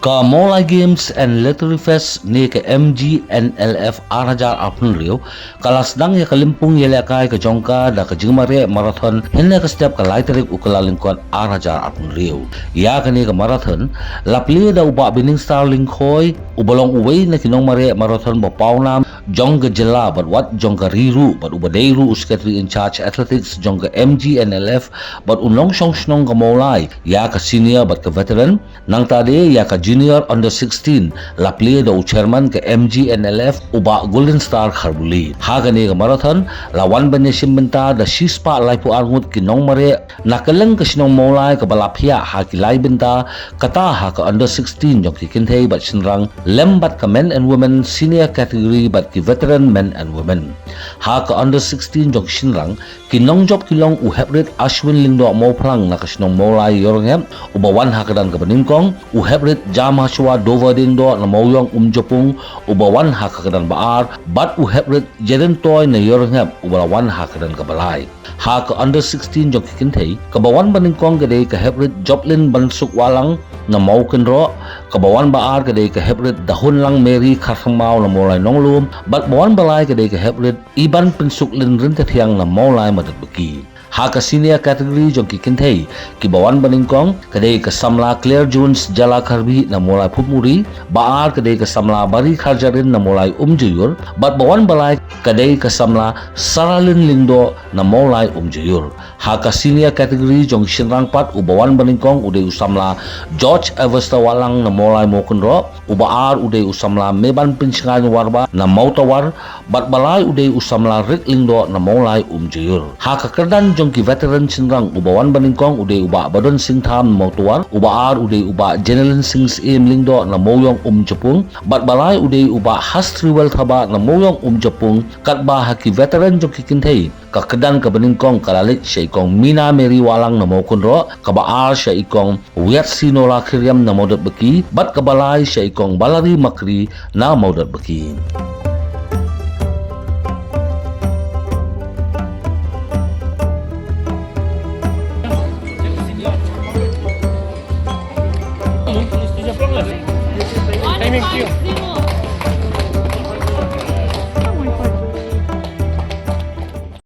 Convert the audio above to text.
Mawlai Games and Literary Fest ni ke MGNLF arajar apun rio kala Sdang ya kalimpung ya lekai ke jongka da ke nongmareh marathon hinna ke setiap kalai tarik ukala lingkuan arajar apun rio ya kini ke marathon lapli da uba bining star lingkoi ubalong uwei na nongmareh marathon ba pawnam jongga jela but what jongga riru but ubadeiru secretary in charge athletics jongga MGNLF but unlong song ke Mawlai ya ke senior but ke veteran nang tade ya ke junior under 16 lapli da chairman ke MGNLF uba golden star kharbuli hagani ke marathon lawan banyesim benta da shispa laipu arngut ki nongmareh nakaleng ke sinong Mawlai ke balapia ha ki lai benta kata ha ke under 16 jong ki kinthei bat sinrang lembat ke men and women senior category bat ki veteran men and women ha ke under 16 jong sinrang ki nongjob kilong u hebrit ashwin lingdo mo plang na ke sinong Mawlai yorngem uba wan ha kedan ke beningkong u hebrit jama shwa dova dingdo na moyong jopung ubawan hak kedan baar bat u hebrit jeden toy na yorngem ubawan hak kedan kabalai hak under 16 jok kintei kabawan baningkong gede ke hebrit joplin bansuk walang na mauken ro kabawan baar gede ke hebrit dahun lang meri kharmau na Mawlai nonglum bat bawan balai gede ke hebrit iban pensuk lin rintethiang na Mawlai madat beki haka senior category jong ki kinthei ki bawan baningkong kadai ke samla Claire Jones jala kharbi na Mawlai phupmuri baar kadai ke samla bari kharjarin na Mawlai juyur bat bawan balai kadai ke samla saralin lingdo na Mawlai juyur haka senior category jong sinrang pat ubawan baningkong udai usamla George Avesta walang na Mawlai mokenro ubaar udai usamla meban pinsingan warba na mautawar bat balai udai usamla rik lingdo na Mawlai juyur haka kerdan ki veteran sinrang ubawan baningkong uday uba badon sing tham motuar ubaar uday uba general sings im lingdo na moyong japung bat balai uday uba hastriwel thaba na moyong japung katba haki veteran jong kikinthei ka kedan ka baningkong kalalit siya ikong mina meri walang na mokunro kabaar siya ikong wiat sinola khiryam na modat beki bat kabalai siya ikong balari makri na modat beki Timing,